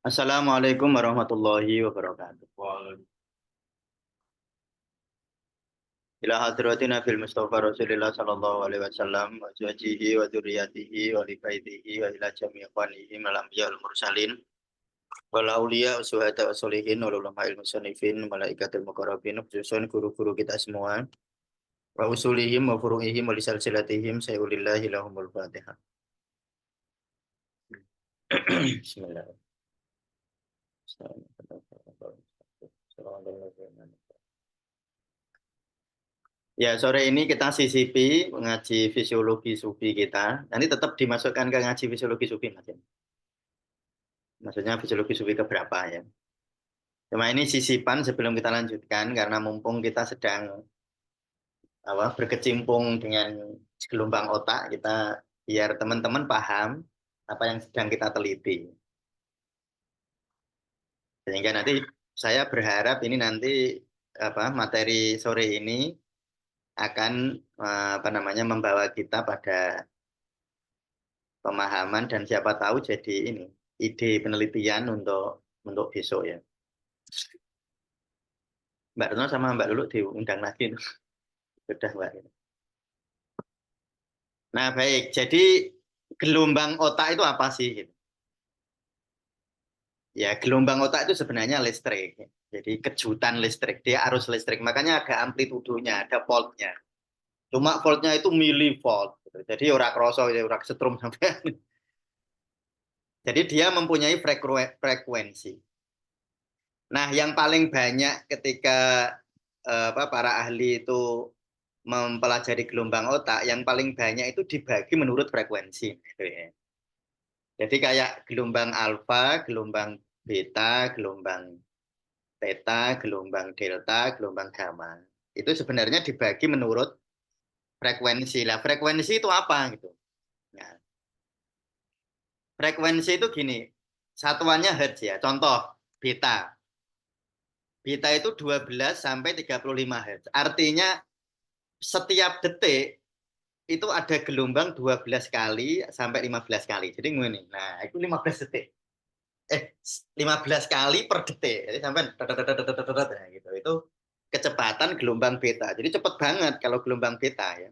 Assalamualaikum warahmatullahi wabarakatuh. Ila hadratina fil Mustafa Rasulillah sallallahu alaihi wasallam wa azwajihi wa dzurriyyatihi wa li baitihi wa ila jami'i ikhwanihi minal anbiya wal mursalin wal auliya wa syuhada wa sholihin wal ulama'il musannifin malaikatul muqarrabin khususan guru-guru kita semua wa usulihim wa furu'ihim wa lisalsilatihim sayyulillahi lahumul fatihah. Bismillahirrahmanirrahim. Ya, sore ini kita sisipi ngaji fisiologi sufi kita. Nanti tetap dimasukkan ke ngaji fisiologi sufi, Mas. Maksudnya fisiologi sufi keberapa ya. Cuma ini sisipan sebelum kita lanjutkan, karena mumpung kita sedang berkecimpung dengan gelombang otak, kita biar teman-teman paham apa yang sedang kita teliti. Sehingga nanti saya berharap ini nanti materi sore ini akan membawa kita pada pemahaman dan siapa tahu jadi ini ide penelitian untuk besok ya. Mbak Retno sama Mbak Lulu diundang lagi. Sudah Mbak. Nah baik, jadi gelombang otak itu apa sih? Ya gelombang otak itu sebenarnya listrik. Jadi kejutan listrik, dia arus listrik. Makanya ada amplitudonya, ada voltnya. Cuma voltnya itu milivolt. Gitu. Jadi ora kroso, ora setrum sampai. Jadi dia mempunyai frekuensi. Nah, yang paling banyak ketika para ahli itu mempelajari gelombang otak, yang paling banyak itu dibagi menurut frekuensi. Jadi kayak gelombang alfa, gelombang beta, gelombang theta, gelombang delta, gelombang gamma. Itu sebenarnya dibagi menurut frekuensi. Lah, frekuensi itu apa gitu? Nah, frekuensi itu gini, satuannya hertz ya. Contoh, beta. Beta itu 12 sampai 35 Hz. Artinya setiap detik itu ada gelombang 12 kali sampai 15 kali. Jadi ini. Nah, itu 15 detik. 15 kali per detik. Jadi sampai gitu. Itu kecepatan gelombang beta. Jadi cepat banget kalau gelombang beta ya.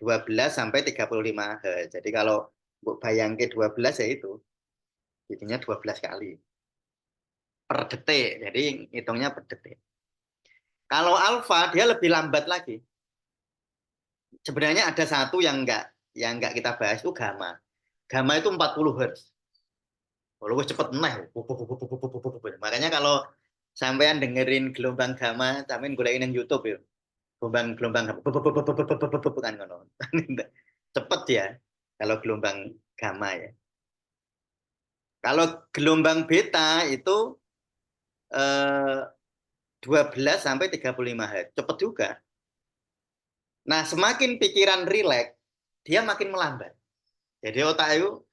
12 sampai 35 Hz. Jadi kalau bayangke 12 ya itu jadinya 12 kali per detik. Jadi hitungnya per detik. Kalau alfa dia lebih lambat lagi. Sebenarnya ada satu yang enggak kita bahas itu gamma. Gamma itu 40 Hz. Kalau cepet neh. Makanya kalau sampean dengerin gelombang gamma, sampean golekin yang YouTube ya. Gelombang bukan ngono. Cepet ya kalau gelombang gamma ya. Kalau gelombang beta itu 12 sampai 35 Hz. Cepet juga. Nah, semakin pikiran rileks, dia makin melambat. Jadi otak itu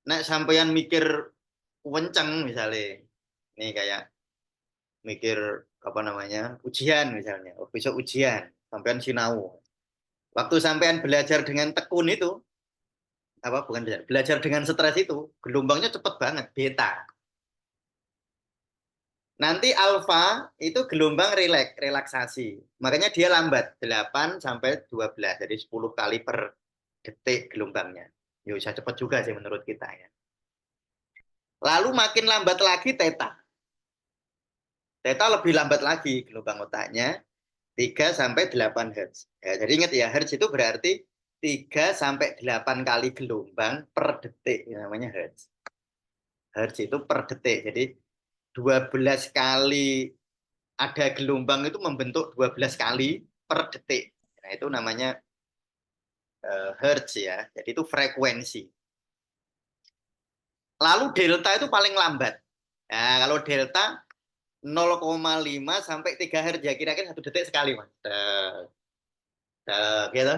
nek sampeyan mikir kenceng misalnya, nih kayak mikir ujian misalnya, besok ujian, sampean sinau. Waktu sampean belajar dengan tekun itu, bukan belajar dengan stres itu, gelombangnya cepet banget, beta. Nanti alfa itu gelombang relaksasi. Makanya dia lambat, 8 sampai 12, jadi 10 kali per detik gelombangnya. Ya bisa cepat juga sih menurut kita ya. Lalu makin lambat lagi theta. Theta lebih lambat lagi gelombang otaknya 3 sampai 8 Hz. Ya, jadi ingat ya, Hz itu berarti 3 sampai 8 kali gelombang per detik, namanya Hz. Hz itu per detik. Jadi 12 kali ada gelombang itu membentuk 12 kali per detik. Nah, itu namanya Hertz ya. Jadi itu frekuensi. Lalu delta itu paling lambat. Nah, kalau delta 0,5 sampai 3 Hz ya, kira-kira 1 detik sekali, Mas. Gitu.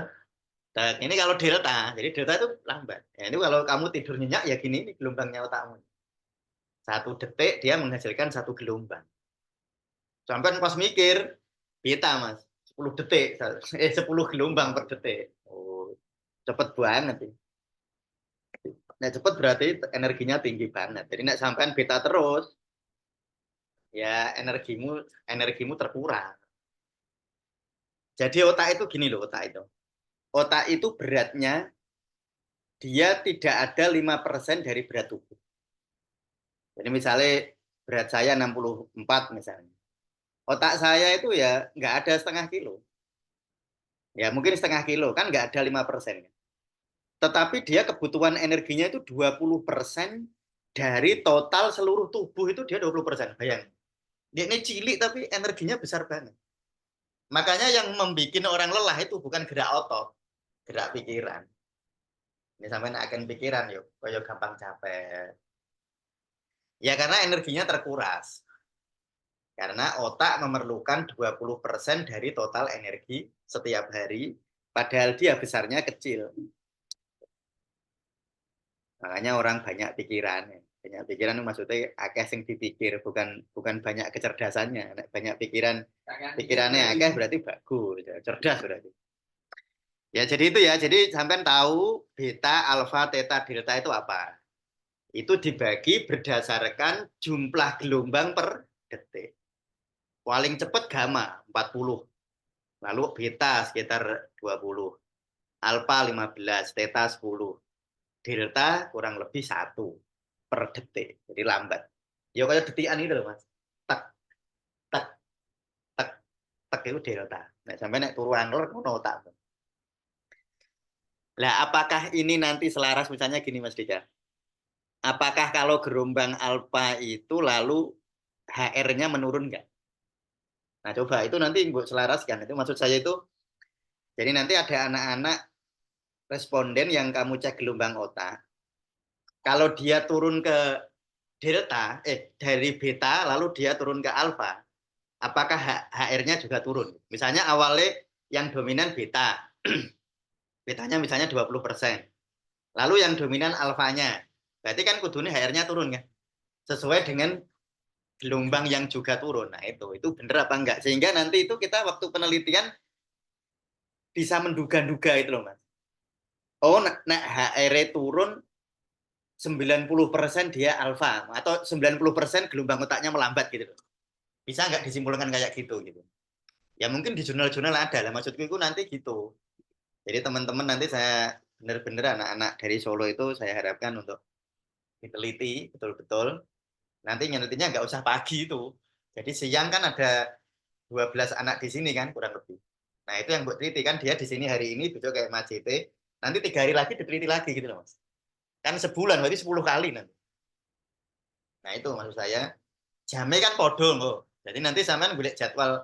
Ini kalau delta, jadi delta itu lambat. Ya, ini kalau kamu tidur nyenyak ya gini, ini gelombangnya otakmu. 1 detik dia menghasilkan 1 gelombang. Sampai pas mikir, beta Mas, 10 detik, 10 gelombang per detik. Oh, cepet banget. Nek cepet berarti energinya tinggi banget. Jadi nek sampean beta terus, ya energimu terkurang. Jadi otak itu gini loh, otak itu. Otak itu beratnya dia tidak ada 5% dari berat tubuh. Jadi misalnya berat saya 64 misalnya. Otak saya itu ya nggak ada setengah kilo. Ya mungkin setengah kilo, kan nggak ada 5%. Tetapi dia kebutuhan energinya itu 20% dari total seluruh tubuh itu dia 20%. Bayang. Ini cilik tapi energinya besar banget. Makanya yang membuat orang lelah itu bukan gerak otot, gerak pikiran. Ini sampai akan pikiran yuk, kayak gampang capek. Ya karena energinya terkuras. Karena otak memerlukan 20% dari total energi setiap hari, padahal dia besarnya kecil. Makanya orang banyak pikiran. Banyak pikiran maksudnya akeh sing dipikir, bukan banyak kecerdasannya. Banyak pikirannya akeh berarti bagus, cerdas berarti. Ya jadi itu ya, jadi sampai tahu beta, alfa, theta, delta itu apa. Itu dibagi berdasarkan jumlah gelombang per detik. Paling cepat gamma 40, lalu beta sekitar 20, alfa 15, theta 10, delta kurang lebih 1 per detik. Jadi lambat. Ya kayak detikan itu loh mas. Tak, tak, tak, tak itu delta. Nah, sampai naik turu angler ngono tak. Lah apakah ini nanti selaras misalnya gini Mas Dika? Apakah kalau gelombang alfa itu lalu HR-nya menurun nggak? Nah coba itu nanti buat selaraskan. Itu maksud saya itu, jadi nanti ada anak-anak responden yang kamu cek gelombang otak. Kalau dia turun ke delta, dari beta lalu dia turun ke alfa, apakah HR-nya juga turun? Misalnya awalnya yang dominan beta, betanya misalnya 20%. Lalu yang dominan alfanya, berarti kan kudunya HR-nya turun kan? Sesuai dengan gelombang yang juga turun. Nah itu bener apa enggak? Sehingga nanti itu kita waktu penelitian bisa menduga-duga itu loh mas. Oh, nah HR turun 90% dia alfa atau 90% gelombang otaknya melambat gitu loh. Bisa nggak disimpulkan kayak gitu. Ya mungkin di jurnal-jurnal ada lah. Maksudku itu nanti gitu. Jadi teman-teman nanti saya benar-benar anak-anak dari Solo itu saya harapkan untuk diteliti betul-betul. Nanti nyelitinya nggak usah pagi itu. Jadi siang kan ada 12 anak di sini kan kurang lebih. Nah itu yang buat teliti kan dia di sini hari ini besok kayak Mas JT. Nanti 3 hari lagi diteliti lagi gitu loh mas. Kan sebulan berarti 10 kali nanti. Nah itu maksud saya jamnya kan podo loh. Jadi nanti sampean boleh jadwal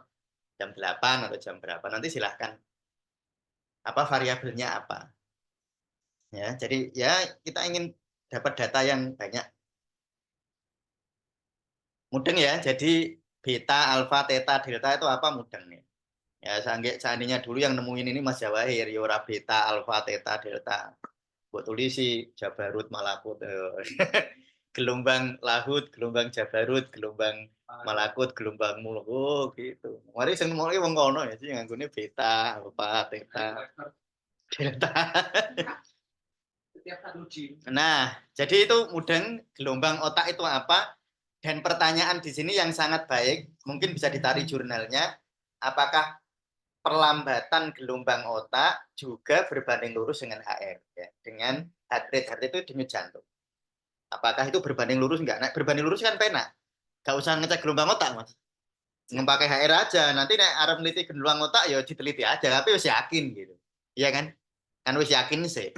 jam 8 atau jam berapa nanti silahkan apa variabelnya apa. Ya jadi ya kita ingin dapat data yang banyak. Mudeng ya. Jadi beta, alfa, theta, delta itu apa mudeng nih. Ya seandainya dulu yang nemuin ini Mas Jawahir, Yora beta, alfa, theta, delta. Buat tulis sih Jabarut, Malakut. Gelombang Lahut, gelombang Jabarut, gelombang Malakut, gelombang Mulu. Oh, gitu. Mari sing mulai wong kono ya sih nganggone beta, alfa, theta, delta. Nah, jadi itu mudeng gelombang otak itu apa? Dan pertanyaan di sini yang sangat baik, mungkin bisa ditarik jurnalnya, apakah perlambatan gelombang otak juga berbanding lurus dengan HR, ya, dengan heart rate itu denyut jantung. Apakah itu berbanding lurus enggak? Nah, berbanding lurus kan penak. Gak usah ngecek gelombang otak, Mas. Ngepakai HR aja. Nanti nek arep meneliti gelombang otak ya diteliti aja, tapi wis yakin gitu. Iya kan? Kan wis yakin sih.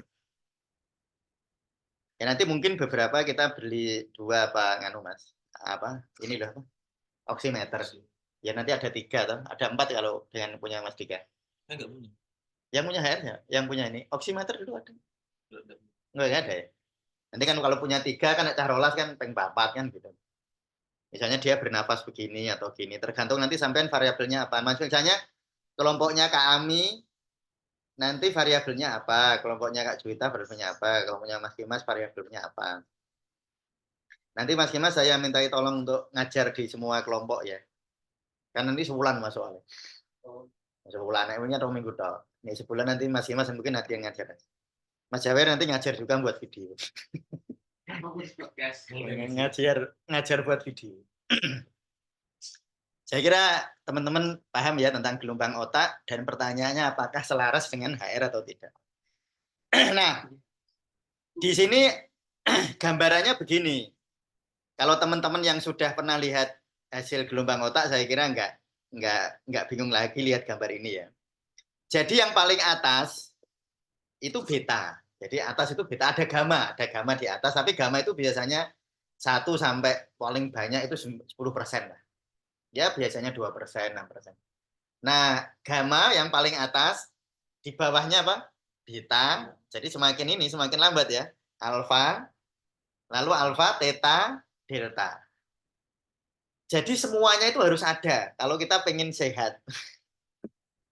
Ya nanti mungkin beberapa kita beli 2 apa nganu Mas. Apa? Ini loh, oximeter. Ya nanti ada 3 toh. Ada 4 kalau dengan punya Mas Dika. Enggak punya. Yang punya HR-nya, yang punya ini. Oximeter dulu ada. Enggak ada ya. Nanti kan kalau punya 3 kan cah rolas kan peng 4 kan gitu. Misalnya dia bernafas begini atau gini, tergantung nanti sampean variabelnya apa. Misalnya kelompoknya Kak Ami, nanti variabelnya apa, kelompoknya Kak Juwita variabelnya apa, kelompoknya Mas Kimas variabelnya apa. Nanti Mas Kimas saya mintai tolong untuk ngajar di semua kelompok ya. Kan nanti sebulan Mas soalnya. Sebulan, emangnya 2 minggu toh. Ini sebulan nanti Mas Kimas mungkin nanti yang ngajar. Mas Jawer nanti ngajar juga buat video. ngajar buat video. Saya kira teman-teman paham ya tentang gelombang otak dan pertanyaannya apakah selaras dengan HR atau tidak. Nah, di sini gambarannya begini. Kalau teman-teman yang sudah pernah lihat hasil gelombang otak, saya kira nggak bingung lagi lihat gambar ini ya. Jadi yang paling atas itu beta. Jadi atas itu beta, ada gamma di atas, tapi gamma itu biasanya 1 sampai paling banyak itu 10% lah. Ya biasanya 2%, 6%. Nah, gamma yang paling atas, di bawahnya apa? Beta. Jadi semakin lambat ya. Alfa, lalu alfa, theta, delta. Jadi semuanya itu harus ada kalau kita pengen sehat.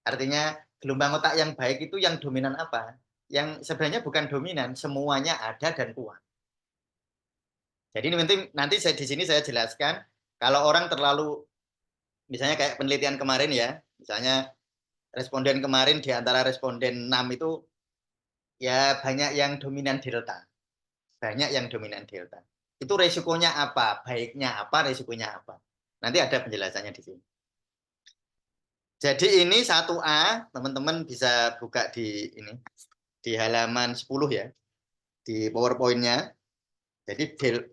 Artinya gelombang otak yang baik itu yang dominan apa? Yang sebenarnya bukan dominan, semuanya ada dan kuat. Jadi nanti di sini saya jelaskan, kalau orang terlalu, misalnya kayak penelitian kemarin ya, misalnya responden kemarin di antara responden 6 itu ya banyak yang dominan delta. Banyak yang dominan delta. Itu resikonya apa? Baiknya apa? Resikonya apa? Nanti ada penjelasannya di sini. Jadi ini 1A, teman-teman bisa buka di halaman 10 ya. Di PowerPoint-nya. Jadi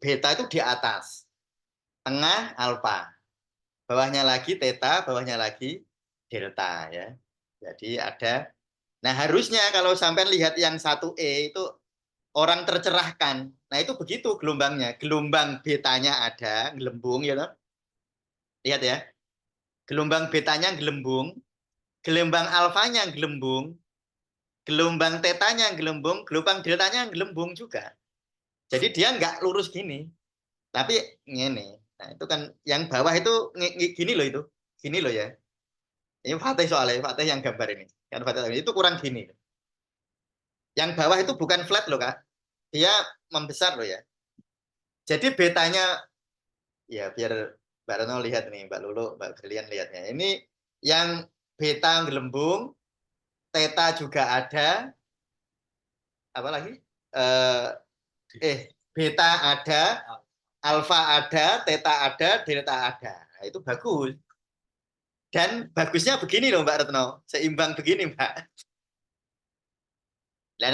beta itu di atas. Tengah alfa. Bawahnya lagi theta, bawahnya lagi delta ya. Jadi ada. Nah, harusnya kalau sampai lihat yang 1E itu orang tercerahkan. Nah, itu begitu gelombangnya. Gelombang betanya ada, gelembung ya toh. Lihat ya. Gelombang betanya gelembung, gelombang alfanya gelembung, gelombang tetanya gelembung, gelombang deltanya gelembung juga. Jadi dia nggak lurus gini. Tapi ini. Nah, itu kan yang bawah itu gini loh itu. Gini loh ya. Ini Fatih soalnya, Fatih yang gambar ini. Kan Fatih itu kurang gini. Yang bawah itu bukan flat loh, Kak. Dia membesar loh ya. Jadi betanya ya biar Mbak Reno lihat nih, Mbak Lulu, Mbak Brilian lihatnya. Ini yang beta gelembung, theta juga ada. Apa lagi? Beta ada, alfa ada, theta ada, delta ada. Nah, itu bagus. Dan bagusnya begini loh Mbak Retno, seimbang begini Mbak. Nah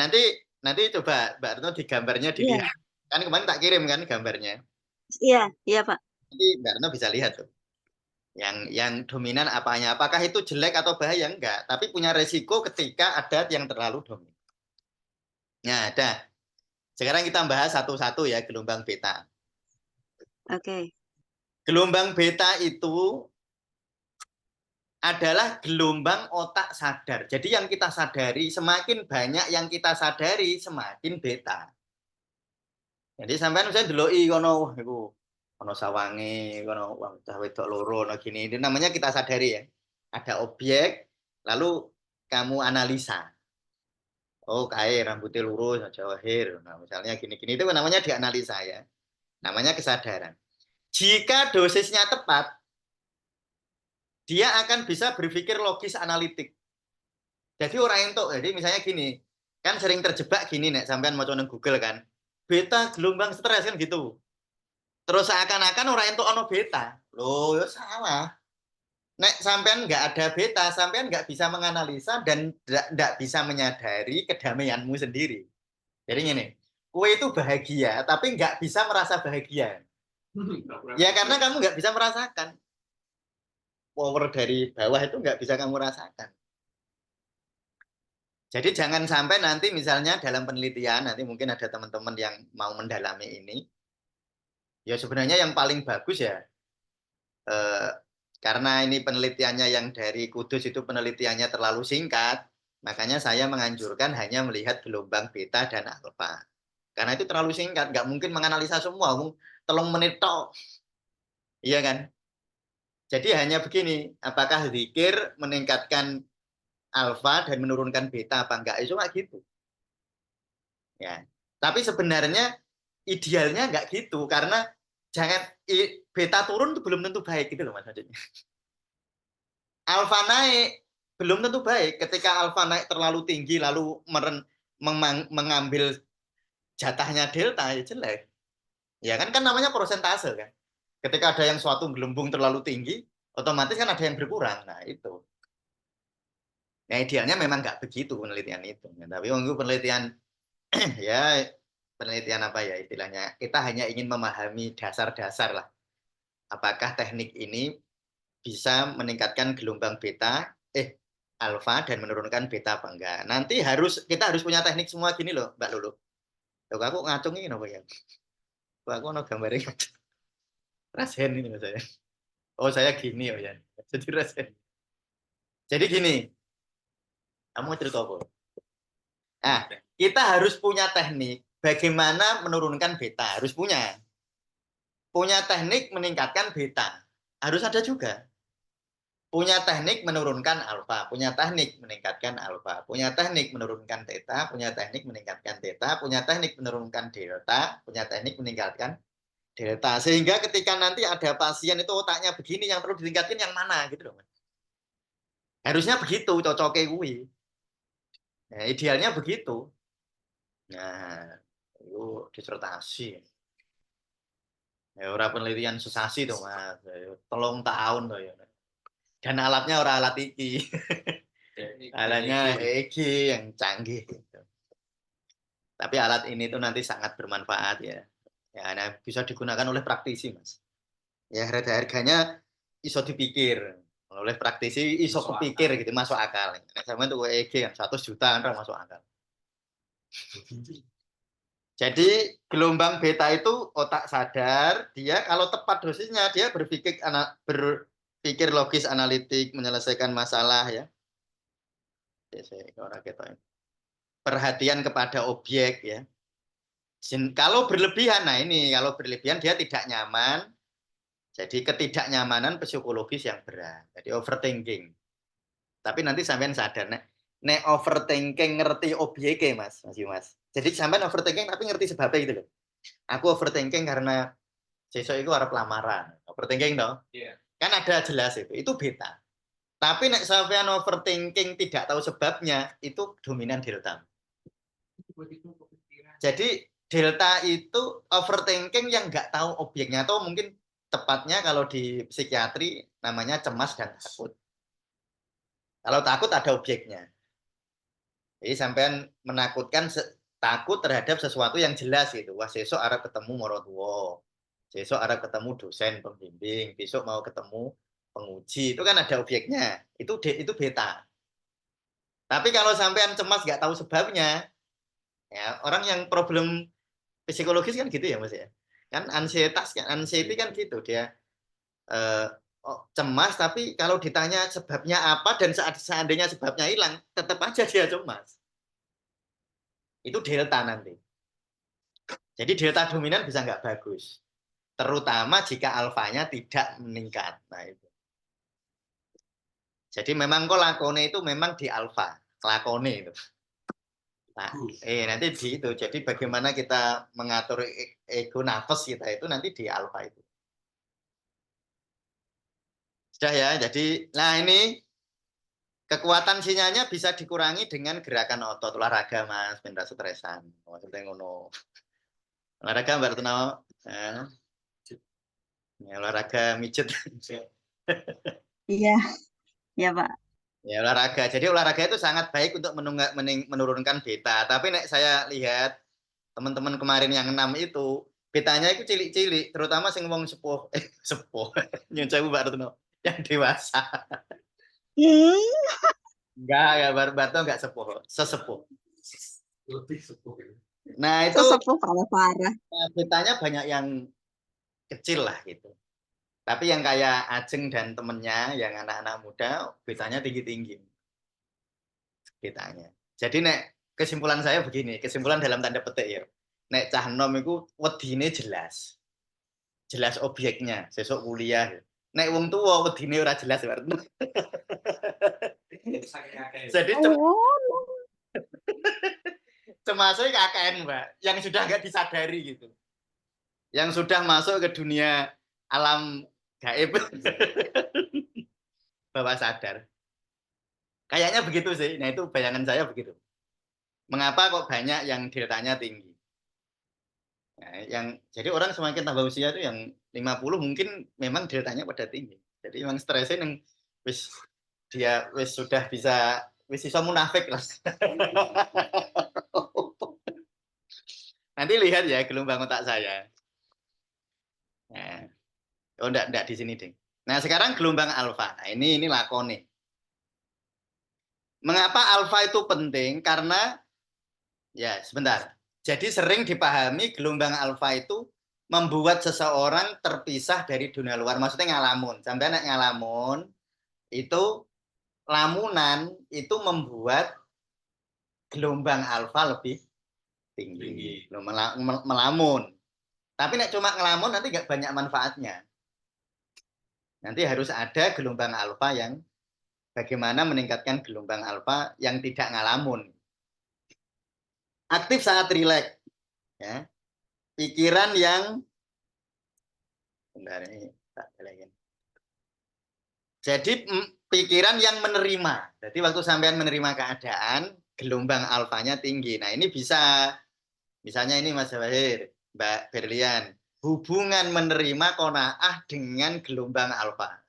nanti coba Mbak Retno di gambarnya dilihat. Iya. Kan kemarin tak kirim kan gambarnya. Iya Pak. Nanti Mbak Retno bisa lihat tuh. Yang dominan apanya, apakah itu jelek atau bahaya enggak, tapi punya resiko ketika ada yang terlalu dominan. Nah, ada. Sekarang kita bahas satu-satu ya gelombang beta. Oke. Gelombang beta itu adalah gelombang otak sadar. Jadi yang kita sadari, semakin banyak yang kita sadari, semakin beta. Jadi sampai misalnya deloki kono iku kono sawange, kono cah wedok loro no gini. Itu namanya kita sadari ya. Ada objek, lalu kamu analisa. Oh, kayak rambutnya lurus, Jawa hair. Nah, misalnya gini-gini itu namanya dianalisa ya. Namanya kesadaran. Jika dosisnya tepat, dia akan bisa berpikir logis analitik. Jadi orang itu, jadi misalnya gini, kan sering terjebak gini nek sampean mau coba Google kan, beta gelombang stres kan gitu. Terus seakan-akan orang itu ono beta, loh ya salah. Nek sampean nggak ada beta, sampean nggak bisa menganalisa dan nggak bisa menyadari kedamaianmu sendiri. Jadi gini, kue itu bahagia, tapi nggak bisa merasa bahagia. Ya karena kamu nggak bisa merasakan. Power dari bawah itu nggak bisa kamu rasakan. Jadi jangan sampai nanti misalnya dalam penelitian, nanti mungkin ada teman-teman yang mau mendalami ini, ya sebenarnya yang paling bagus ya, karena ini penelitiannya yang dari Kudus itu penelitiannya terlalu singkat, makanya saya menganjurkan hanya melihat gelombang beta dan alfa. Karena itu terlalu singkat, nggak mungkin menganalisa semua, 3 menit tok. Iya kan? Jadi hanya begini, apakah zikir meningkatkan alfa dan menurunkan beta apa enggak? Itu nggak gitu. Ya. Tapi sebenarnya idealnya nggak gitu karena jangan beta turun itu belum tentu baik gitu loh maksudnya. Alfa naik belum tentu baik. Ketika alfa naik terlalu tinggi lalu mengambil jatahnya delta ya jelek. Ya kan namanya persentase kan. Ketika ada yang suatu gelembung terlalu tinggi, otomatis kan ada yang berkurang. Nah itu. Ya idealnya memang nggak begitu penelitian itu. Ya, tapi untuk penelitian ya penelitian apa ya istilahnya, kita hanya ingin memahami dasar-dasar lah. Apakah teknik ini bisa meningkatkan gelombang beta, alfa dan menurunkan beta apa enggak. Nanti kita harus punya teknik semua gini loh, Mbak Lulu. Loh, aku ngacung ini apa ya? Aku ada gambarnya. Rasen ini saya. Oh saya gini oh ya. Jadi rasen. Jadi gini, kamu cerita apa? Nah, kita harus punya teknik bagaimana menurunkan beta. Harus punya. Punya teknik meningkatkan beta. Harus ada juga. Punya teknik menurunkan alfa, punya teknik meningkatkan alfa, punya teknik menurunkan theta, punya teknik meningkatkan theta, punya teknik menurunkan delta, punya teknik meningkatkan delta. Sehingga ketika nanti ada pasien itu otaknya begini, yang perlu ditingkatkan yang mana gitu loh. Harusnya begitu, cocoknya gue. Nah, idealnya begitu. Nah, itu disertasi. Ya, orang penelitian sesasi tuh mas, 3 tahun tuh ya. Dan alatnya orang alat iki. Alatnya EEG yang canggih. Gitu. Tapi alat ini tuh nanti sangat bermanfaat ya. Ya, nah, bisa digunakan oleh praktisi mas. Ya harganya iso dipikir oleh praktisi, iso kepikir gitu, masuk akal. Nah, sama itu EEG yang 100 juta kan masuk akal. Jadi gelombang beta itu otak sadar, dia kalau tepat dosisnya dia berpikir logis analitik, menyelesaikan masalah ya. Perhatian kepada objek ya. Kalau berlebihan, nah ini kalau berlebihan dia tidak nyaman, jadi ketidaknyamanan psikologis yang berat, jadi overthinking. Tapi nanti sampean sadar, nek overthinking ngerti objeknya mas. Jadi sampean overthinking tapi ngerti sebabnya gitu loh. Aku overthinking karena sesuk itu arep lamaran, overthinking dong. Yeah. Kan ada jelas itu beta. Tapi nek sampean overthinking tidak tahu sebabnya, itu dominan delta. Jadi delta itu overthinking yang nggak tahu objeknya, atau mungkin tepatnya kalau di psikiatri namanya cemas dan takut. Kalau takut ada objeknya. Jadi sampean menakutkan takut terhadap sesuatu yang jelas gitu. Wah, besok arep ketemu morotuwo. Besok arep ketemu dosen pembimbing, besok mau ketemu penguji. Itu kan ada objeknya. Itu beta. Tapi kalau sampean cemas nggak tahu sebabnya, ya orang yang problem psikologis kan gitu ya mas ya. Kan anxiety kan gitu dia cemas, tapi kalau ditanya sebabnya apa dan seandainya sebabnya hilang, tetap aja dia cemas. Itu delta nanti. Jadi delta dominan bisa nggak bagus, terutama jika alfanya tidak meningkat. Nah itu. Jadi memang kok lakone itu memang di alfa, lakone itu. Nah, nanti di itu. Jadi bagaimana kita mengatur ego nafas kita itu nanti di alfa itu. Sudah ya. Jadi, nah ini kekuatan sinyalnya bisa dikurangi dengan gerakan otot, olahraga mas, benda stresan. Maksudnya ngono. Olahraga mbak Retno. Nah, ya, olahraga mijet. Iya, iya Pak. Ya olahraga. Jadi olahraga itu sangat baik untuk menurunkan beta. Tapi nek saya lihat teman-teman kemarin yang 6 itu betanya itu cilik-cilik, terutama sing wong sepuh, sepuh. Nyun sewu Mbak Retno, yang dewasa. Enggak, ya Barto enggak sepuh, sesepuh. Lebih sepuh. Nah, itu Sesepuh parah-parah. betanya banyak yang kecil lah gitu. Tapi yang kayak Ajeng dan temennya, yang anak-anak muda, betanya tinggi-tinggi. Betanya. Jadi nek kesimpulan saya begini, kesimpulan dalam tanda petik ya. Nek cah nom itu wedine jelas. Jelas objeknya, sesuk kuliah. Nek wong tua wedine ora jelas berarti. Jadi cemasnya kakean Mbak, yang sudah nggak disadari gitu. Yang sudah masuk ke dunia alam gaib. Bapak sadar. Kayaknya begitu sih. Nah, itu bayangan saya begitu. Mengapa kok banyak yang deltanya tinggi? Nah, jadi orang semakin tambah usia itu yang 50 mungkin memang deltanya pada tinggi. Jadi memang stresnya yang dia sudah bisa iso munafik lah. Nanti lihat ya gelombang otak saya. Nah, enggak di sini, Ding. Nah, sekarang gelombang alfa. Nah, ini lakone. Mengapa alfa itu penting? Karena ya, sebentar. Jadi sering dipahami gelombang alfa itu membuat seseorang terpisah dari dunia luar. Maksudnya ngalamun. Sampai anak ngalamun, itu lamunan itu membuat gelombang alfa lebih tinggi. Melamun. Tapi nek cuma ngelamun nanti nggak banyak manfaatnya. Nanti harus ada gelombang alfa yang bagaimana meningkatkan gelombang alfa yang tidak ngalamun. Aktif saat rileks. Ya. Pikiran yang bentar ini tak jelasin. Jadi pikiran yang menerima. Jadi waktu sampean menerima keadaan, gelombang alfanya tinggi. Nah, ini bisa misalnya ini Mas Wahir, Mbak Berlian, hubungan menerima qanaah dengan gelombang alfa.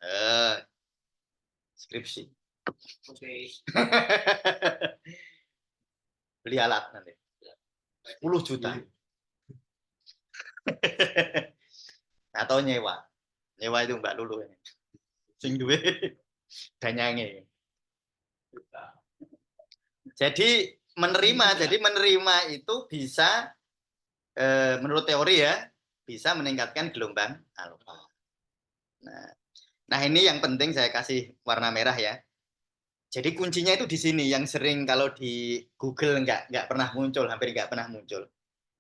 Skripsi. Oke. Beli alat nanti. 10 juta. Atau nyewa. Nyewa itu Mbak Lulu ini. Sing duwe danyange. Jadi menerima itu bisa menurut teori ya bisa meningkatkan gelombang alfa. Nah ini yang penting saya kasih warna merah ya. Jadi kuncinya itu di sini yang sering kalau di Google nggak pernah muncul, hampir nggak pernah muncul.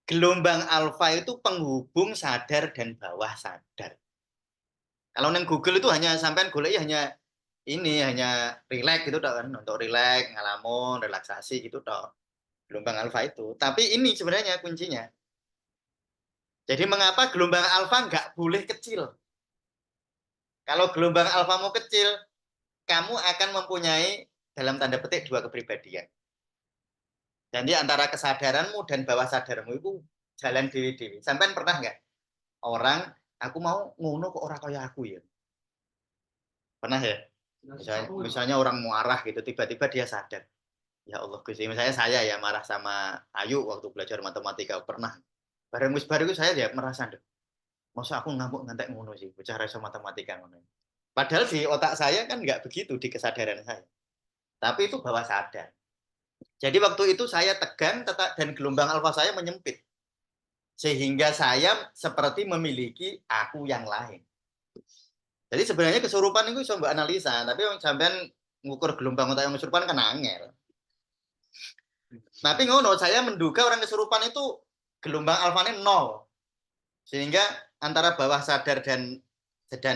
Gelombang alfa itu penghubung sadar dan bawah sadar. Kalau neng Google itu hanya sampean golek hanya relax gitu kan, untuk relax, ngalamun, relaksasi gitu toh. Gelombang alfa itu. Tapi ini sebenarnya kuncinya. Jadi mengapa gelombang alfa nggak boleh kecil? Kalau gelombang alfamu kecil, kamu akan mempunyai dalam tanda petik dua kepribadian. Jadi antara kesadaranmu dan bawah sadarmu itu jalan dewi-dewi. Sampai pernah nggak orang, aku mau ngono kok orang kayak aku ya? Pernah ya? Misalnya orang marah gitu, tiba-tiba dia sadar. Ya Allah Gusti, misalnya saya ya marah sama Ayu waktu belajar matematika pernah. Bareng itu saya ya merasa deh. Masa aku ngamuk ngantek ngono sih, bicara sama matematika ngono. Padahal di otak saya kan nggak begitu di kesadaran saya. Tapi itu bawah sadar. Jadi waktu itu saya tegang dan gelombang alfa saya menyempit. Sehingga saya seperti memiliki aku yang lain. Jadi sebenarnya kesurupan itu bisa mbak analisa, tapi sampean ngukur gelombang otak yang kesurupan kan angel. Tapi ngono, saya menduga orang kesurupan itu gelombang alfanya 0. Sehingga antara bawah sadar dan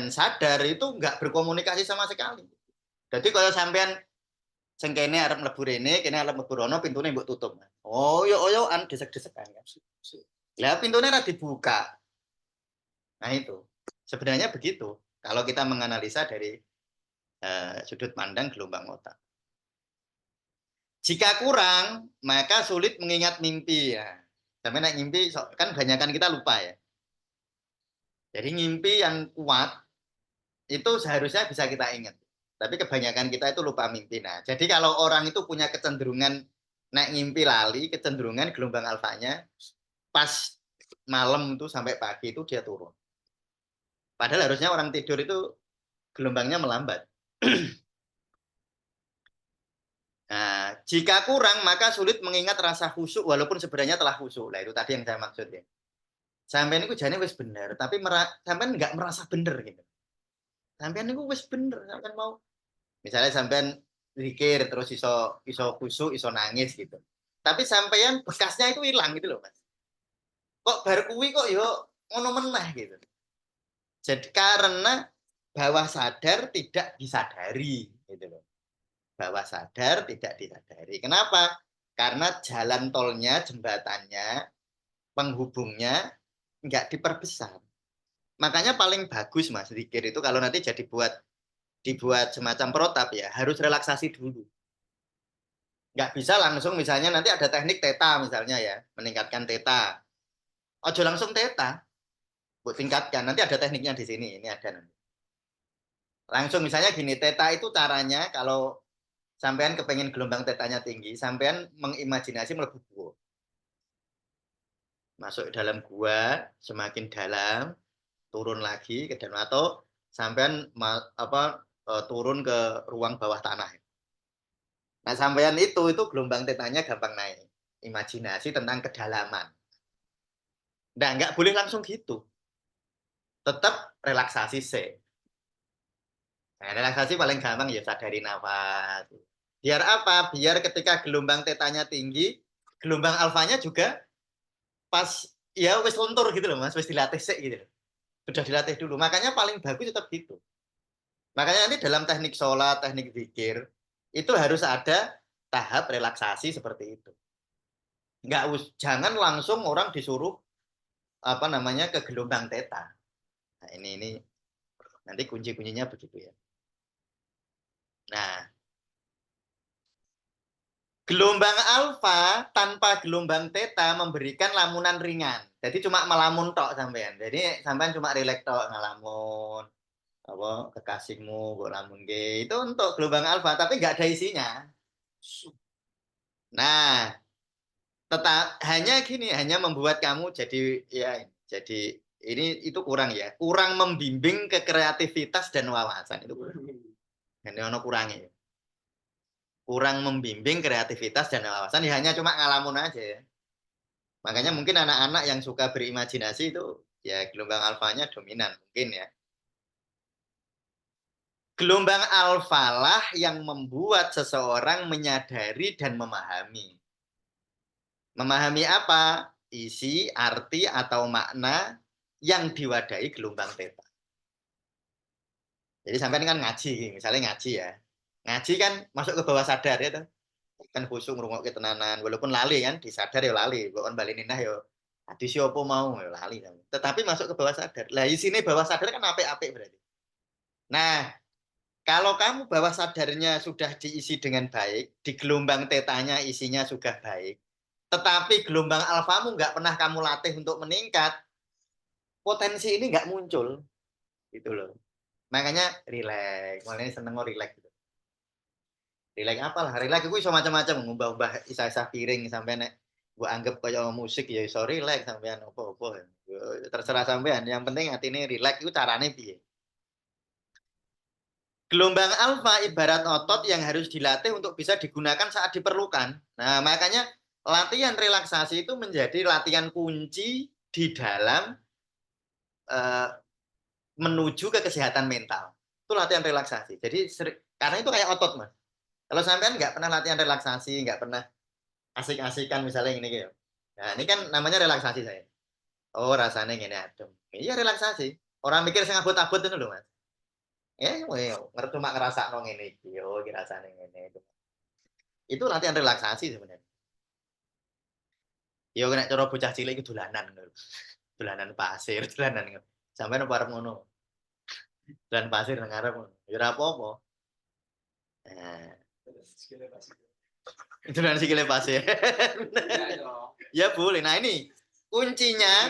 sadar itu nggak berkomunikasi sama sekali. Jadi kalau sampean sengkene arep mlebu rene, kene arep mlebu rono, pintune mbok tutup. Oh, yo-yoan desek-desekan kan. Lah pintune ora dibuka. Nah itu. Sebenarnya begitu. Kalau kita menganalisa dari sudut pandang gelombang otak. Jika kurang, maka sulit mengingat mimpi ya. Sampai naik mimpi kan kebanyakan kita lupa ya. Jadi mimpi yang kuat itu seharusnya bisa kita ingat. Tapi kebanyakan kita itu lupa mimpi. Nah, jadi kalau orang itu punya kecenderungan naik mimpi lali, kecenderungan gelombang alfanya pas malam itu sampai pagi itu dia turun. Padahal harusnya orang tidur itu gelombangnya melambat. Nah, jika kurang maka sulit mengingat rasa khusyuk walaupun sebenarnya telah khusyuk. Nah, itu tadi yang saya maksud ya. Sampai ini jane wis bener, tapi sampai nggak merasa bener gitu. Sampai ini wis bener, sampai mau misalnya sampai zikir terus iso khusyuk, iso nangis gitu. Tapi sampean bekasnya itu hilang gitu loh, Mas. Kok baru kuwi kok yo ngono meneh gitu. Jadi karena bawah sadar tidak disadari gitu loh. Bawah sadar tidak disadari. Kenapa? Karena jalan tolnya, jembatannya, penghubungnya nggak diperbesar. Makanya paling bagus Mas zikir itu kalau nanti dibuat semacam protap ya, harus relaksasi dulu. Nggak bisa langsung misalnya nanti ada teknik teta misalnya ya, meningkatkan teta. Ojo langsung teta, buat tingkatkan. Nanti ada tekniknya di sini, ini ada nanti. Langsung misalnya gini, teta itu caranya kalau sampean kepengen gelombang tetanya tinggi, sampean mengimajinasi mlebu gua. Masuk dalam gua, semakin dalam, turun lagi ke dalam atau sampean turun ke ruang bawah tanah. Nah, sampean itu gelombang tetanya gampang naik. Imajinasi tentang kedalaman. Nah, nggak boleh langsung gitu. Tetap relaksasi sih. Nah, relaksasi paling gampang ya sadari nafas. Biar apa? Biar ketika gelombang tetanya tinggi, gelombang alfanya juga pas ya wis luntur gitu loh Mas, wis dilatih sih gitu loh. Sudah dilatih dulu. Makanya paling bagus tetap gitu. Makanya nanti dalam teknik sholat, teknik zikir, itu harus ada tahap relaksasi seperti itu. Jangan langsung orang disuruh apa namanya ke gelombang teta. Nah, ini nanti kunci-kuncinya begitu ya. Nah, gelombang alfa tanpa gelombang teta memberikan lamunan ringan. Jadi cuma melamun tok sampean. Jadi sampean cuma rileks tok ngelamun apa kekasihmu mbok lamun ge. Itu untuk gelombang alfa tapi nggak ada isinya. Nah, tetap hanya gini, hanya membuat kamu jadi ini itu kurang ya. Kurang membimbing ke kreativitas dan wawasan itu kurang. Ini ono kurangnya. Kurang membimbing kreativitas dan wawasan ya hanya cuma ngalamun aja ya. Makanya mungkin anak-anak yang suka berimajinasi itu ya gelombang alfanya dominan mungkin ya. Gelombang alfalah yang membuat seseorang menyadari dan memahami. Memahami apa? Isi, arti, atau makna yang diwadahi gelombang theta. Jadi sampai ini kan ngaji, misalnya ngaji ya. Ngaji kan masuk ke bawah sadar ya. Kan khusyuk ngrungokke tenanan walaupun lali kan disadar ya lali kok kon baleni nah ya hadis opo mau ya lali tetapi masuk ke bawah sadar lah isine bawah sadar kan apik-apik berarti nah kalau kamu bawah sadarnya sudah diisi dengan baik di gelombang tetanya isinya sudah baik tetapi gelombang alfamu nggak pernah kamu latih untuk meningkat potensi ini nggak muncul gitu loh makanya relax mulai seneng relax gitu. Relax apalah, relax itu iso macam-macam, ngubah-ubah isa-isa piring sampai nek gua anggap kaya musik ya iso relax sampean opo-opo. Terserah sampean, yang penting atine relax itu carane piye. Gelombang alfa ibarat otot yang harus dilatih untuk bisa digunakan saat diperlukan. Nah, makanya latihan relaksasi itu menjadi latihan kunci di dalam uh, menuju ke kesehatan mental. Itu latihan relaksasi. Jadi karena itu kayak otot, Mas. Kalau sampean nggak pernah latihan relaksasi, nggak pernah asik-asikan misalnya ini gitu. Nah, ini kan namanya relaksasi saya. Oh, rasanya gini adem. Iya relaksasi. Orang mikir saya abot-abot itu loh, Mas. Ya, ngerti cuma ngerasa nong ini, yo, rasanya ini. Itu latihan relaksasi sebenarnya. Yo, kena cara bocah cilik itu dolanan, dolanan pasir, dolanan. Sampai nopo arep ngono. Dolan pasir nang arep. Ya ora apa-apa. Nah, dolan sikile pasir. Ya boleh. Nah, ini kuncinya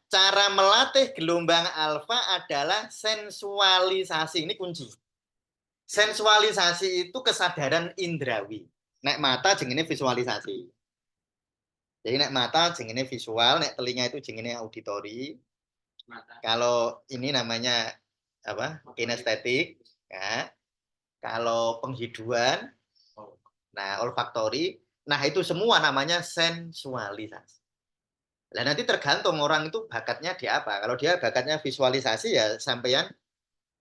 cara melatih gelombang alfa adalah sensualisasi. Ini kunci. Sensualisasi itu kesadaran indrawi. Nek mata jengene visualisasi. Jadi nek mata jengene visual, nek telinga itu jengene auditori. Kalau ini namanya apa? Kinestetik, ya. Kalau penghiduan, nah olfaktori, nah itu semua namanya sensualisasi. Nah, nanti tergantung orang itu bakatnya di apa. Kalau dia bakatnya visualisasi ya sampeyan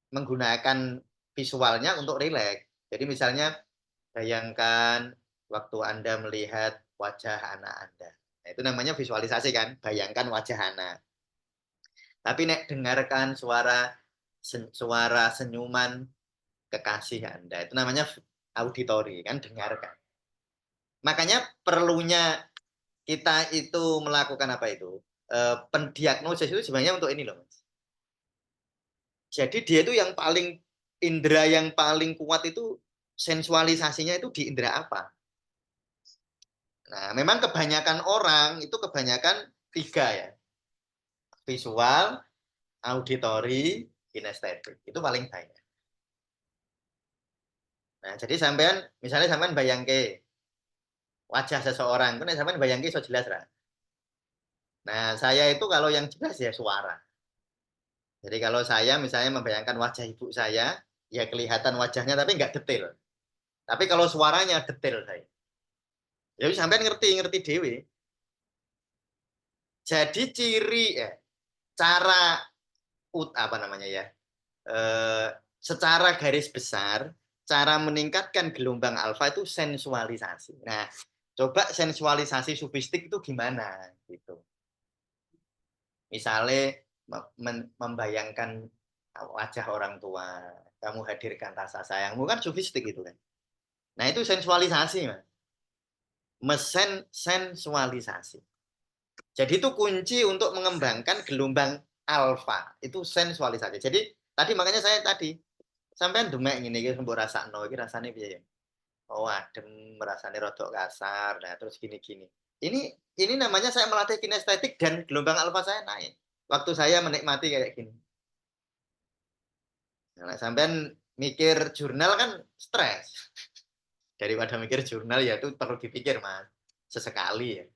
menggunakan visualnya untuk rileks. Jadi misalnya bayangkan waktu Anda melihat wajah anak Anda. Nah, itu namanya visualisasi kan, bayangkan wajah anak. Tapi nek dengarkan suara senyuman kekasih Anda, itu namanya auditori kan, dengarkan. Makanya perlunya kita itu melakukan apa itu? Pendiagnosis itu sebenarnya untuk ini loh, Mas. Jadi dia itu yang paling indera yang paling kuat itu sensualisasinya itu di indera apa? Nah, memang kebanyakan orang itu kebanyakan 3 ya. Visual, auditori, kinestetik. Itu paling banyak. Nah, jadi misalnya sampean bayangke wajah seseorang, kan sampean bayangke so jelas ra. Nah, saya itu kalau yang jelas ya suara. Jadi kalau saya misalnya membayangkan wajah ibu saya, ya kelihatan wajahnya tapi nggak detail. Tapi kalau suaranya detail saya. Jadi sampean ngerti dewe. Jadi ciri ya, cara apa namanya ya? Eh, secara garis besar, cara meningkatkan gelombang alfa itu sensualisasi. Nah, coba sensualisasi sufistik itu gimana gitu. Misalnya membayangkan wajah orang tua, kamu hadirkan rasa sayangmu kan sufistik gitu kan. Nah, itu sensualisasi, Mas. Sensualisasi. Jadi itu kunci untuk mengembangkan gelombang alfa, itu sensualisasi. Jadi tadi makanya saya tadi sampean demek ngene iki mbok rasakno iki rasane piye ya? Oh, adem, rasane rodok kasar. Nah, terus gini-gini. Ini namanya saya melatih kinestetik dan gelombang alfa saya naik. Waktu saya menikmati kayak gini. Nah, sampean mikir jurnal kan stres. Daripada mikir jurnal ya itu perlu dipikir, Mas. Sesekali ya.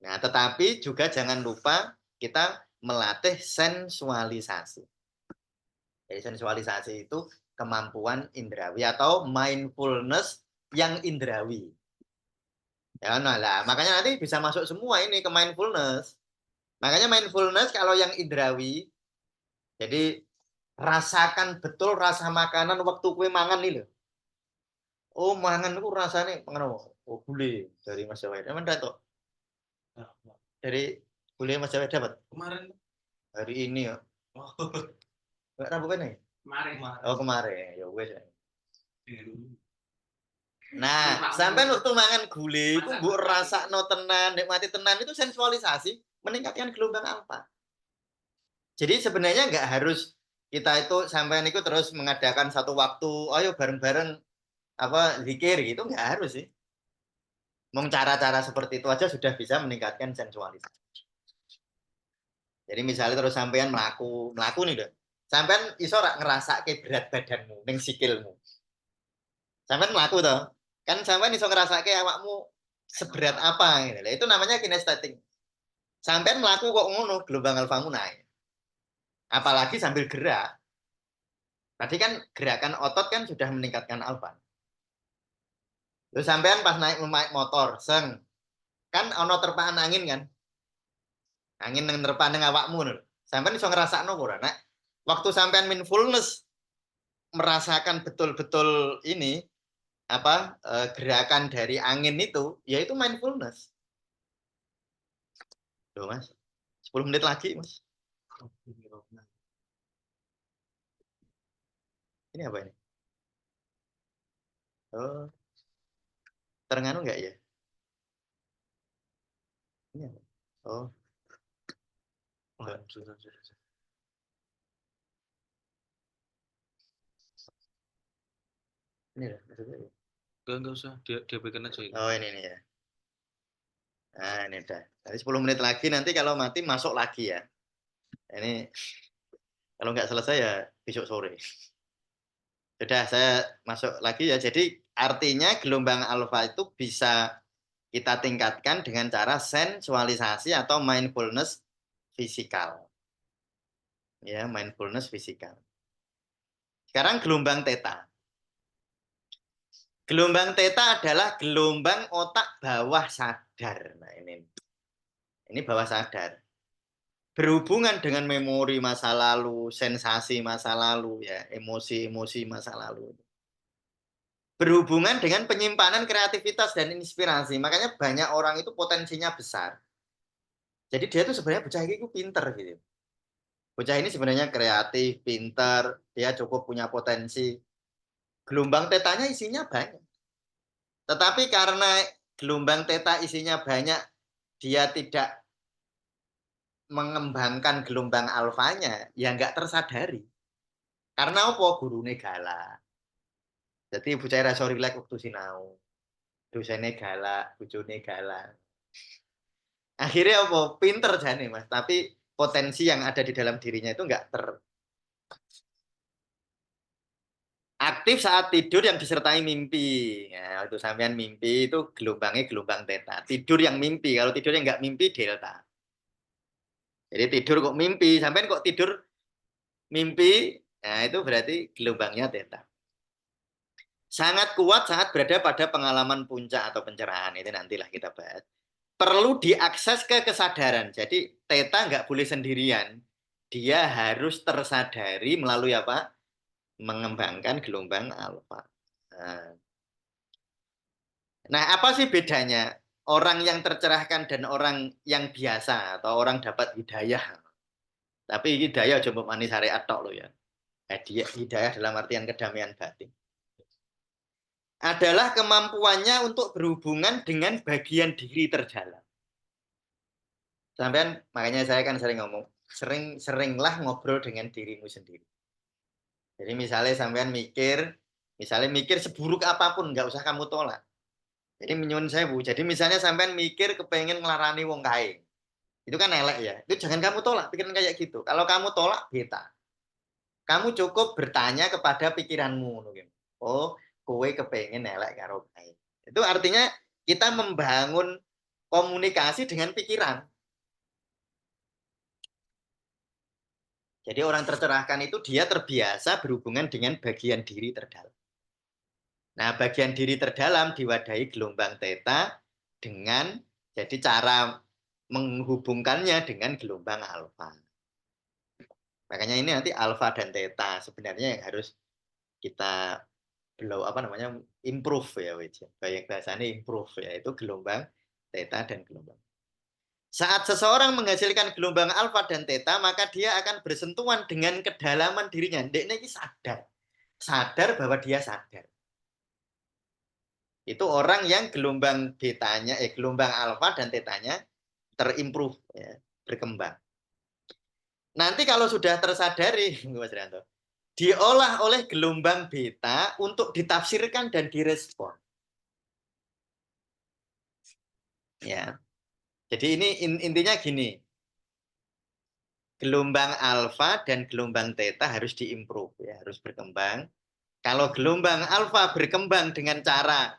Nah, tetapi juga jangan lupa kita melatih sensualisasi. Jadi sensualisasi itu kemampuan indrawi atau mindfulness yang indrawi. Ya, nah lah, makanya nanti bisa masuk semua ini ke mindfulness. Makanya mindfulness kalau yang indrawi, jadi rasakan betul rasa makanan waktu kue mangan nih loh. Oh, mangan itu rasanya mangan apa? Oh, gule dari Mas Jawa. Emang dato? Dari gule Mas Jawa dapat? Kemarin. Hari ini ya. Oh. Enggak Rabu kan ya? Kemarin. Oh, kemarin. Ya wes. Nah, sampai waktu mangan gule, itu mbok rasakno tenan, nikmati tenan itu sensualisasi, meningkatkan gelombang alfa. Jadi sebenarnya nggak harus kita itu sampai itu terus mengadakan satu waktu, ayo bareng-bareng apa zikir gitu, nggak harus sih. Mong cara-cara seperti itu aja sudah bisa meningkatkan sensualitas. Jadi misalnya terus sampean melaku nih deh. Sampean iso rak ngerasake berat badanmu ning sikilmu. Sampean melaku toh. Kan sampean iso ngerasake awakmu seberat apa gitu. Itu namanya kinestetik. Sampean melaku kok ngono, gelombang alfamu naik. Apalagi sambil gerak. Tadi kan gerakan otot kan sudah meningkatkan alfa. Terus sampean pas naik motor, seng. Kan ono terpaan angin kan? Angin yang terpaan yang awakmu. Sampean iso ngerasakno ora? Nah, waktu sampean mindfulness merasakan betul-betul ini apa gerakan dari angin itu, yaitu mindfulness. Loh, Mas. 10 menit lagi, Mas. Ini apa ini? Oh, terenganu enggak ya? Ini apa? Oh, enggak. Ini ya, maksudnya ya? Enggak usah, dia bikin aja ini. Oh, ini nih ya. Nah, ini udah. Nanti 10 menit lagi, nanti kalau mati masuk lagi ya. Ini kalau nggak selesai ya besok sore. Sudah, saya masuk lagi ya. Jadi artinya gelombang alfa itu bisa kita tingkatkan dengan cara sensualisasi atau mindfulness fisikal. Ya, mindfulness fisikal. Sekarang gelombang theta. Gelombang theta adalah gelombang otak bawah sadar. Nah, ini bawah sadar. Berhubungan dengan memori masa lalu, sensasi masa lalu, ya, emosi-emosi masa lalu. Berhubungan dengan penyimpanan kreativitas dan inspirasi. Makanya banyak orang itu potensinya besar. Jadi dia tuh sebenarnya bocah ini pinter gitu. Bocah ini sebenarnya kreatif, pinter, dia cukup punya potensi. Gelombang tetanya isinya banyak. Tetapi karena gelombang teta isinya banyak, dia tidak mengembangkan gelombang alfanya, ya nggak tersadari. Karena apa? Gurune galak. Jadi ibu saya rasa rileks waktu sinau. Dosennya galak, bojone galak. Akhirnya apa? Pinter jane Mas, tapi potensi yang ada di dalam dirinya itu nggak aktif saat tidur yang disertai mimpi. Ya, itu sampean mimpi itu gelombangnya gelombang theta. Tidur yang mimpi, kalau tidur yang nggak mimpi delta. Jadi tidur kok mimpi, sampean kok tidur mimpi, nah itu berarti gelombangnya theta. Sangat kuat saat berada pada pengalaman puncak atau pencerahan, itu nantilah kita bahas. Perlu diakses ke kesadaran. Jadi theta nggak boleh sendirian. Dia harus tersadari melalui apa? Mengembangkan gelombang alfa. Nah, apa sih bedanya orang yang tercerahkan dan orang yang biasa atau orang dapat hidayah? Tapi hidayah cuma manis syariat tok lo ya. Hidayah dalam artian kedamaian batin. Adalah kemampuannya untuk berhubungan dengan bagian diri terdalam. Sampean, makanya saya kan sering ngomong, seringlah ngobrol dengan dirimu sendiri. Jadi misalnya sampean misalnya mikir seburuk apapun, nggak usah kamu tolak. Jadi menyuwun sewu. Jadi misalnya sampean mikir kepengen ngelarani wong kae. Itu kan elek ya. Itu jangan kamu tolak pikiran kayak gitu. Kalau kamu tolak beta. Kamu cukup bertanya kepada pikiranmu. Oh, kowe kepengen elek karo kae. Itu artinya kita membangun komunikasi dengan pikiran. Jadi orang tercerahkan itu dia terbiasa berhubungan dengan bagian diri terdalam. Nah, bagian diri terdalam diwadahi gelombang theta dengan jadi cara menghubungkannya dengan gelombang alfa. Makanya ini nanti alfa dan theta sebenarnya yang harus kita improve ya, baik bahasanya improve ya, itu gelombang theta dan gelombang. Saat seseorang menghasilkan gelombang alfa dan theta, maka dia akan bersentuhan dengan kedalaman dirinya. Dia sadar bahwa dia sadar. Itu orang yang gelombang betanya, gelombang alfa dan tetanya terimprove, ya, berkembang. Nanti kalau sudah tersadari, Mas Rianto, diolah oleh gelombang beta untuk ditafsirkan dan direspon. Ya. Jadi ini intinya gini. Gelombang alfa dan gelombang theta harus diimprove, ya, harus berkembang. Kalau gelombang alfa berkembang dengan cara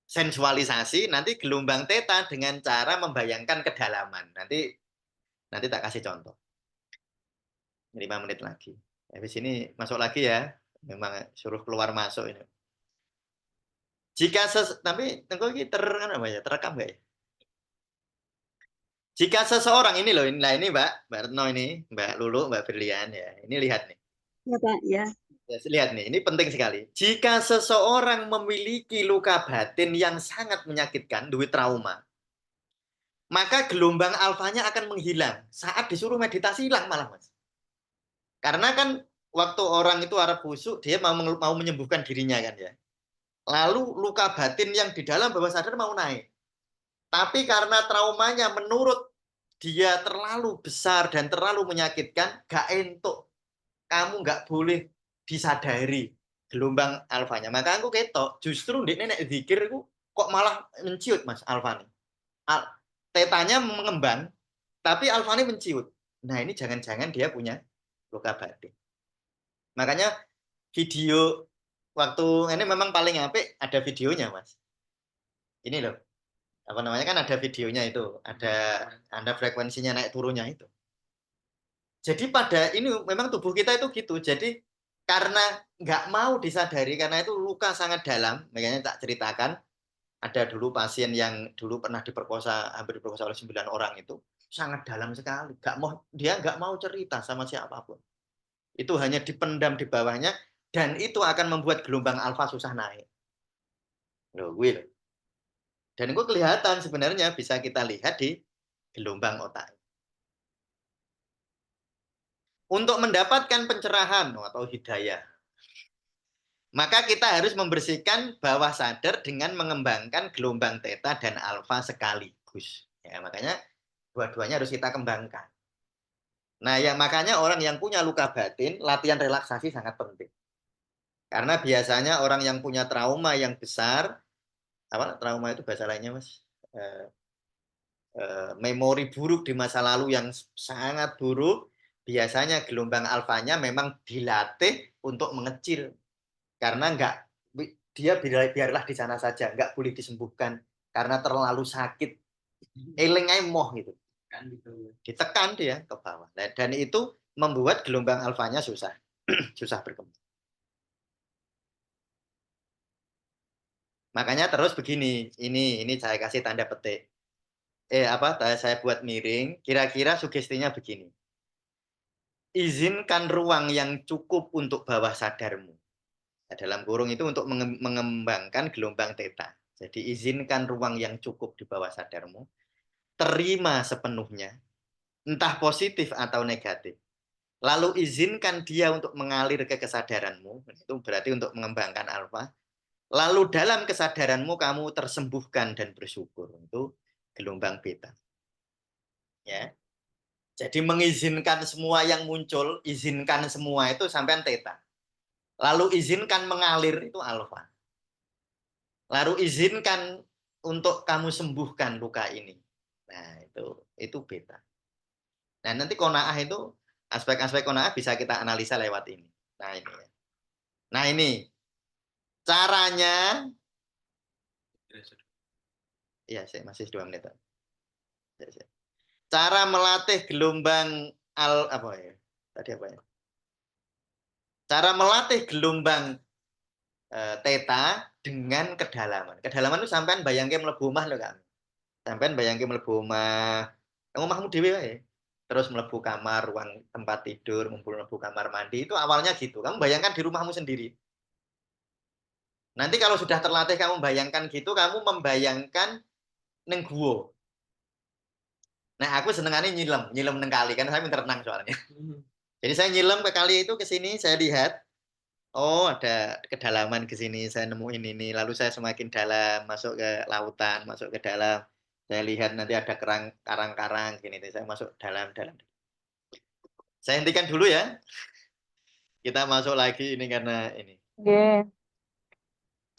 sensualisasi, nanti gelombang theta dengan cara membayangkan kedalaman. Nanti tak kasih contoh. 5 menit lagi. Habis ini masuk lagi ya. Memang suruh keluar masuk ini. Tapi tengok ini terekam nggak ya? Jika seseorang ini loh, ini Mbak Retno ini, Mbak Lulu, Mbak Berlian ya. Ini lihat nih. Ya, Pak, ya. Lihat nih, ini penting sekali. Jika seseorang memiliki luka batin yang sangat menyakitkan, duit trauma, maka gelombang alfanya akan menghilang. Saat disuruh meditasi hilang malah, Mas. Karena kan waktu orang itu arep busuk, dia mau menyembuhkan dirinya kan ya. Lalu luka batin yang di dalam bawah sadar mau naik. Tapi karena traumanya menurut dia terlalu besar dan terlalu menyakitkan, gak entuk. Kamu gak boleh disadari gelombang alfanya. Maka aku ketok, justru nek zikir aku kok malah menciut Mas alfanya. Tetanya mengembang, tapi alfanya menciut. Nah ini jangan-jangan dia punya luka batin. Makanya video waktu ini memang paling apik ada videonya Mas. Ini loh, kan ada videonya itu, ada frekuensinya naik turunnya itu. Jadi pada ini memang tubuh kita itu gitu. Jadi karena nggak mau disadari, karena itu luka sangat dalam, makanya tak ceritakan, ada dulu pasien yang dulu pernah hampir diperkosa oleh 9 orang itu, sangat dalam sekali. Dia nggak mau cerita sama siapapun. Itu hanya dipendam di bawahnya, dan itu akan membuat gelombang alfa susah naik. Loh. Dan itu kelihatan sebenarnya bisa kita lihat di gelombang otak. Untuk mendapatkan pencerahan atau hidayah, maka kita harus membersihkan bawah sadar dengan mengembangkan gelombang theta dan alfa sekaligus. Ya, makanya dua-duanya harus kita kembangkan. Nah, ya makanya orang yang punya luka batin, latihan relaksasi sangat penting. Karena biasanya orang yang punya trauma yang besar, apa trauma itu bahasa lainnya, Mas? Memori buruk di masa lalu yang sangat buruk, biasanya gelombang alfanya memang dilatih untuk mengecil. Karena dia biarlah di sana saja, nggak boleh disembuhkan karena terlalu sakit. Eling ae moh gitu. Ditekan dia ke bawah. Dan itu membuat gelombang alfanya susah susah berkembang. Makanya terus begini, ini saya kasih tanda petik. Saya buat miring, kira-kira sugestinya begini. Izinkan ruang yang cukup untuk bawah sadarmu. Nah, dalam kurung itu untuk mengembangkan gelombang theta. Jadi izinkan ruang yang cukup di bawah sadarmu. Terima sepenuhnya, entah positif atau negatif. Lalu izinkan dia untuk mengalir ke kesadaranmu. Itu berarti untuk mengembangkan alfa. Lalu dalam kesadaranmu kamu tersembuhkan dan bersyukur. Itu gelombang beta. Ya. Jadi mengizinkan semua yang muncul, izinkan semua itu sampai theta. Lalu izinkan mengalir itu alfa. Lalu izinkan untuk kamu sembuhkan luka ini. Nah, itu beta. Nah, nanti qanaah itu aspek-aspek qanaah bisa kita analisa lewat ini. Nah, ini. Nah, ini caranya ya, saya masih 2 menit. Cara melatih gelombang apa ya? Tadi apa ya? Cara melatih gelombang theta dengan kedalaman. Kedalaman itu sampean bayangke mlebu omah lho, Kak. Sampean bayangke mlebu omah, omahmu dhewe wae. Terus mlebu kamar, ruang tempat tidur, mlebu kamar mandi, itu awalnya gitu. Kamu bayangkan di rumahmu sendiri. Nanti kalau sudah terlatih kamu bayangkan gitu, kamu membayangkan ning guwa. Nah, aku senengannya nyilem neng kali karena saya pinter renang soalnya. Jadi saya nyilem ke kali itu ke sini, saya lihat, oh ada kedalaman ke sini, saya nemuin ini, lalu saya semakin dalam, masuk ke lautan, masuk ke dalam, saya lihat nanti ada karang-karang gini, saya masuk dalam. Saya hentikan dulu ya, kita masuk lagi ini karena ini. Oke.